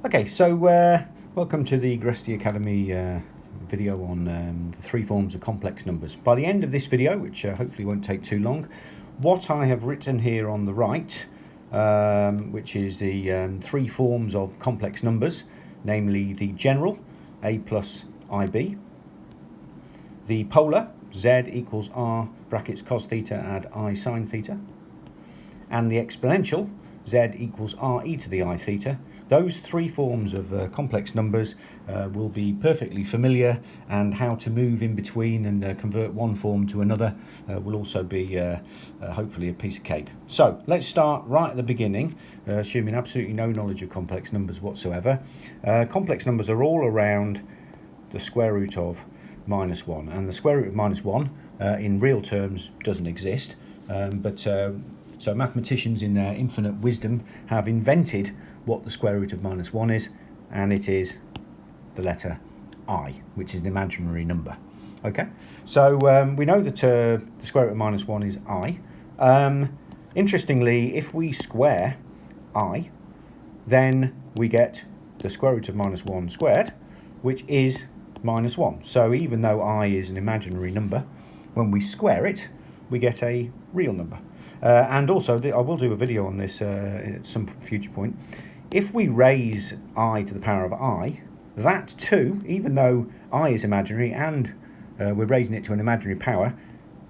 Okay, so welcome to the Gresty Academy video on the three forms of complex numbers. By the end of this video, which hopefully won't take too long, what I have written here on the right, which is the three forms of complex numbers, namely the general, a plus ib, the polar, z equals r brackets cos theta add I sine theta, and the exponential, z equals r e to the I theta. Those three forms of complex numbers will be perfectly familiar, and how to move in between and convert one form to another will also be hopefully a piece of cake. So let's start right at the beginning, assuming absolutely no knowledge of complex numbers whatsoever. Complex numbers are all around the square root of -1, and the square root of -1 in real terms doesn't exist, so mathematicians in their infinite wisdom have invented what the square root of -1 is, and it is the letter I, which is an imaginary number. Okay, so we know that the square root of -1 is I. Interestingly, if we square I, then we get the square root of -1 squared, which is -1. So even though I is an imaginary number, when we square it, we get a real number. And also, I will do a video on this at some future point. If we raise I to the power of I, that too, even though I is imaginary and we're raising it to an imaginary power,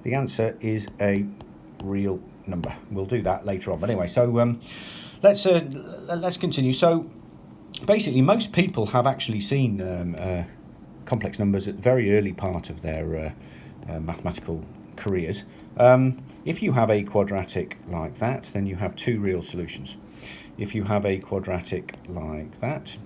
the answer is a real number. We'll do that later on. But anyway, so let's continue. So basically, most people have actually seen complex numbers at the very early part of their mathematical careers. If you have a quadratic like that, then you have two real solutions. If you have a quadratic like that,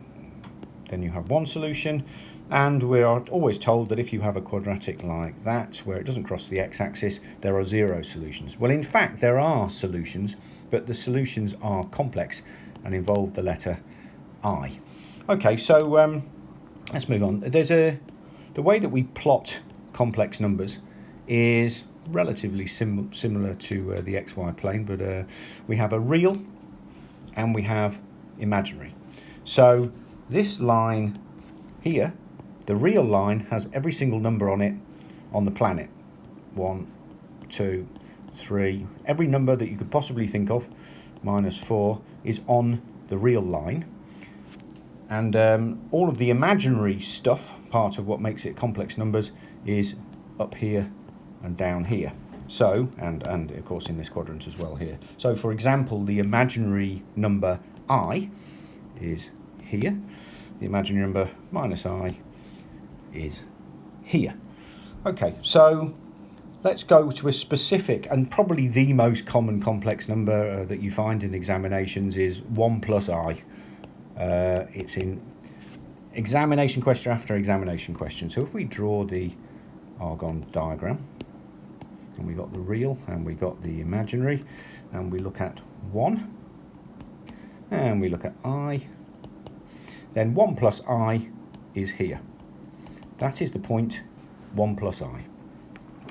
then you have one solution. And we are always told that if you have a quadratic like that, where it doesn't cross the x-axis, there are zero solutions. Well, in fact, there are solutions, but the solutions are complex and involve the letter I. Okay, so let's move on. The way that we plot complex numbers is relatively similar to the xy plane, but we have a real and we have imaginary. So this line here, the real line, has every single number on it on the planet. 1, 2, 3, every number that you could possibly think of, -4, is on the real line. And all of the imaginary stuff, part of what makes it complex numbers, is up here and down here. So, and of course in this quadrant as well here. So for example, the imaginary number I is here. The imaginary number -I is here. Okay, so let's go to a specific, and probably the most common complex number that you find in examinations is 1 plus I. It's in examination question after examination question. So if we draw the Argon diagram, and we got the real and we got the imaginary, and we look at 1 and we look at I, then 1 plus I is here. That is the point 1 plus I.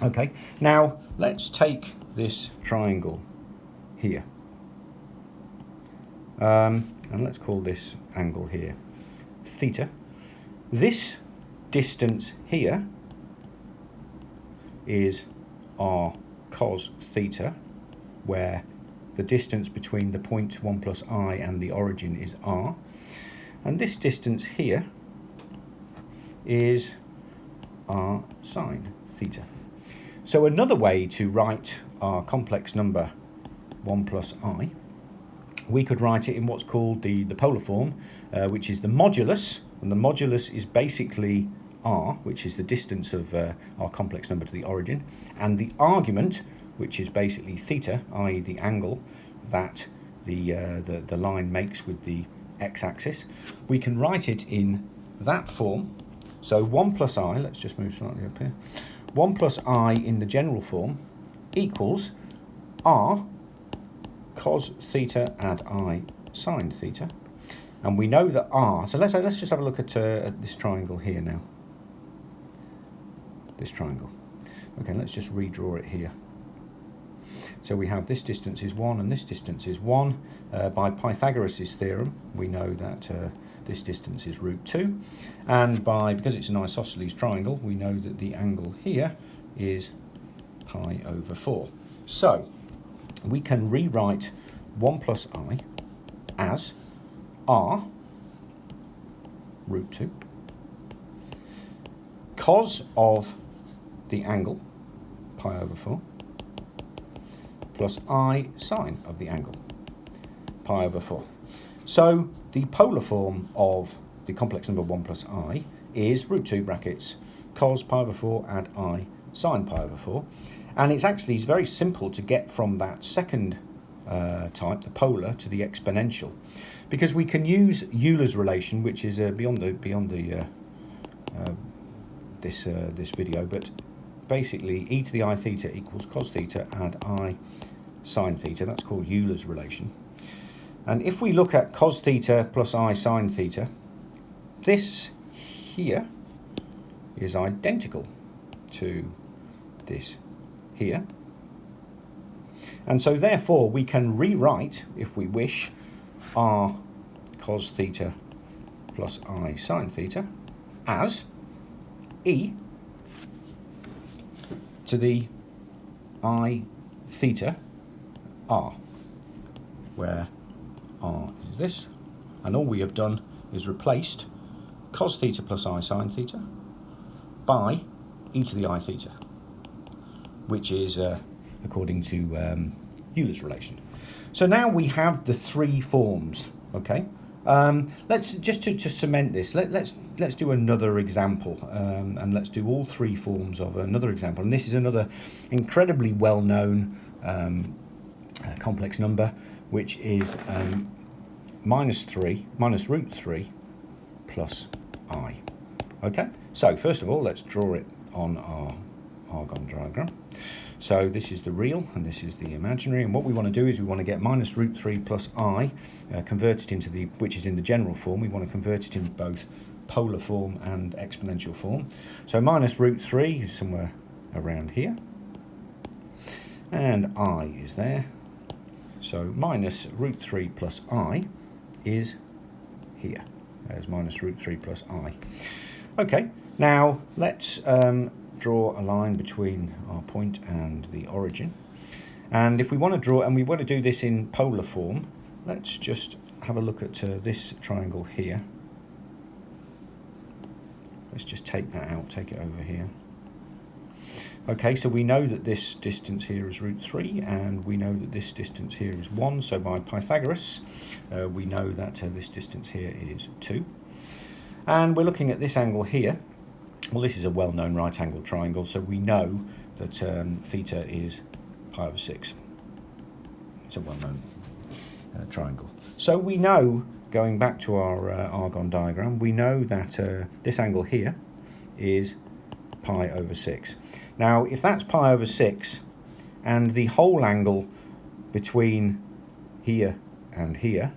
Okay, now let's take this triangle here, and let's call this angle here theta. This distance here is r cos theta, where the distance between the point 1 plus I and the origin is r, and this distance here is r sine theta. So another way to write our complex number 1 plus I, we could write it in what's called the polar form, which is the modulus, and the modulus is basically r, which is the distance of our complex number to the origin, and the argument, which is basically theta, i.e. the angle that the line makes with the x-axis. We can write it in that form. So 1 plus I, let's just move slightly up here, 1 plus I in the general form equals r cos theta add I sine theta. And we know that r, so let's just have a look at this triangle here now. This triangle. Okay, let's just redraw it here. So we have this distance is 1 and this distance is 1. By Pythagoras' theorem, we know that this distance is √2. And because it's an isosceles triangle, we know that the angle here is pi/4. So we can rewrite 1 plus I as r √2 cos of the angle pi/4 plus I sine of the angle pi/4. So the polar form of the complex number 1 plus I is √2 brackets cos pi/4 add I sine pi/4. And it's very simple to get from that second type, the polar, to the exponential, because we can use Euler's relation, which is beyond this video, but basically e to the I theta equals cos theta add I sine theta. That's called Euler's relation. And if we look at cos theta plus I sine theta, this here is identical to this here. And so therefore we can rewrite, if we wish, r cos theta plus I sine theta as e to the I theta r, where r is this, and all we have done is replaced cos theta plus I sine theta by e to the I theta, which is according to Euler's relation. So now we have the three forms. Okay, let's just to cement this. Let's do another example, and let's do all three forms of another example. And this is another incredibly well-known complex number, which is minus √3 plus I. Okay, so first of all, let's draw it on our Argon diagram. So this is the real and this is the imaginary, and what we want to do is we want to get minus √3 plus I converted into which is in the general form. We want to convert it into both polar form and exponential form. So minus √3 is somewhere around here, and I is there. So minus √3 plus I is here. There's minus √3 plus I. Okay, now let's draw a line between our point and the origin. And if we want to draw, and we want to do this in polar form, let's just have a look at this triangle here. Let's just take that out, take it over here. Okay, so we know that this distance here is √3, and we know that this distance here is 1. So by Pythagoras, we know that this distance here is 2. And we're looking at this angle here. Well, this is a well-known right-angled triangle, so we know that theta is pi/6. It's a well-known triangle. So we know, going back to our Argon diagram, we know that this angle here is pi/6. Now, if that's pi/6, and the whole angle between here and here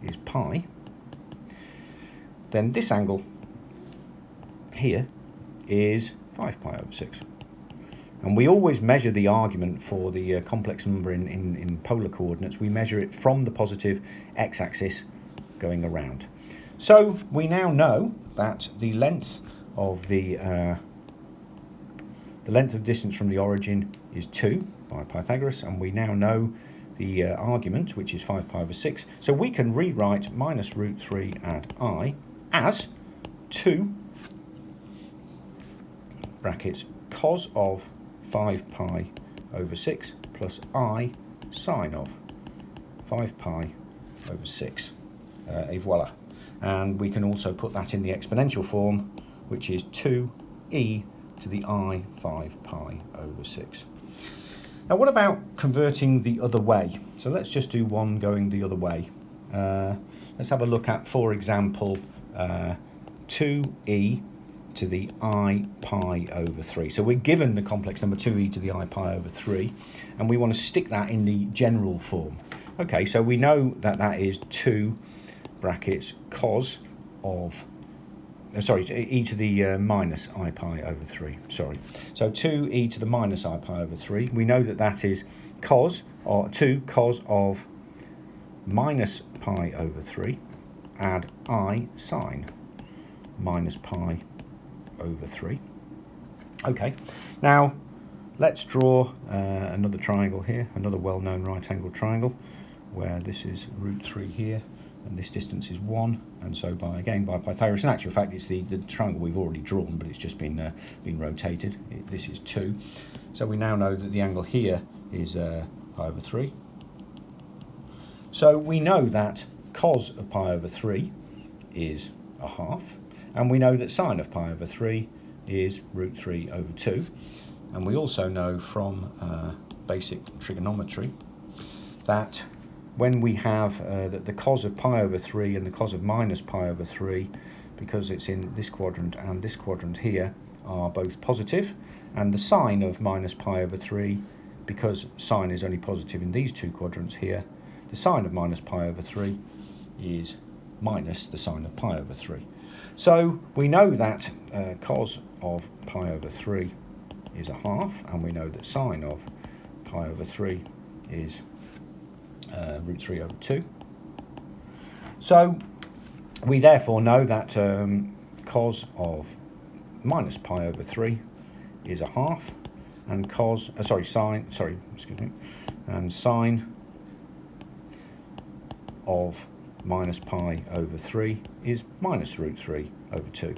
is pi, then this angle here is 5pi/6. And we always measure the argument for the complex number in polar coordinates. We measure it from the positive x-axis going around. So we now know that the length of the distance from the origin is 2 by Pythagoras, and we now know the argument, which is 5pi/6. So we can rewrite minus √3 add I as 2 brackets cos of 5pi/6 plus I sine of 5pi/6. Et voila. And we can also put that in the exponential form, which is 2e to the I 5pi/6. Now, what about converting the other way? So let's just do one going the other way. Let's have a look at, for example, 2e to the I pi/3. So we're given the complex number 2e to the I pi/3, and we want to stick that in the general form. Okay, so we know that that is 2 brackets cos of e to the minus I pi over 3, sorry. So 2e to the minus I pi over 3, we know that that is cos, or 2 cos of minus pi over 3, add I sine minus pi over 3. Okay, now let's draw another triangle here, another well-known right-angled triangle, where this is root 3 here, and this distance is 1, and so by Pythagoras, in actual fact it's the triangle we've already drawn, but it's just been rotated. This is 2, so we now know that the angle here is pi over 3. So we know that cos of pi over 3 is a half, and we know that sine of pi over 3 is root 3 over 2, and we also know from basic trigonometry that when we have the cos of pi over 3 and the cos of minus pi over 3, because it's in this quadrant and this quadrant here, are both positive, and the sine of minus pi over 3, because sine is only positive in these two quadrants here, the sine of minus pi over 3 is minus the sine of pi over 3. So we know that cos of pi over 3 is a half, and we know that sine of pi over 3 is root 3 over 2. So we therefore know that cos of minus pi over 3 is a half, and sine of minus pi over 3 is minus root 3 over 2.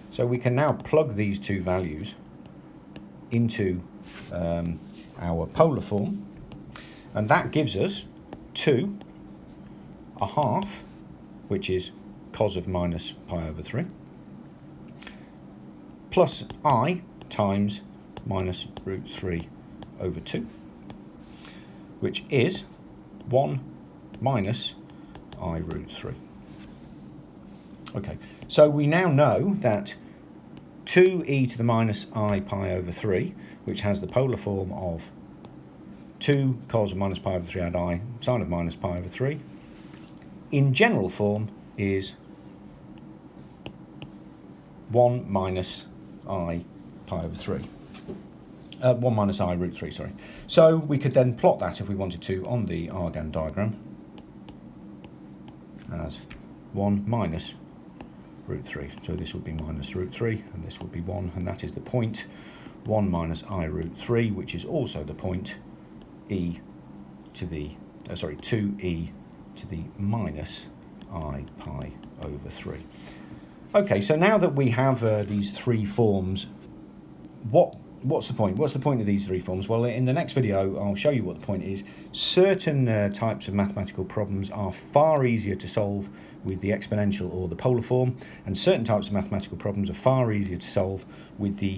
So we can now plug these two values into our polar form, and that gives us 2, a half, which is cos of minus pi over 3, plus I times minus root 3 over 2, which is 1 minus I root 3. Okay, so we now know that 2e to the minus I pi over 3, which has the polar form of 2 cos of minus pi over 3 add I sine of minus pi over 3, in general form is 1 minus I pi over 3. 1 minus I root 3, sorry. So we could then plot that, if we wanted to, on the Argand diagram as 1 minus root 3. So this would be minus root 3, and this would be 1, and that is the point 1 minus I root 3, which is also the point e to the, 2e to the minus I pi over 3. Okay, so now that we have these three forms, what's the point? What's the point of these three forms? Well, in the next video, I'll show you what the point is. Certain types of mathematical problems are far easier to solve with the exponential or the polar form, and certain types of mathematical problems are far easier to solve with the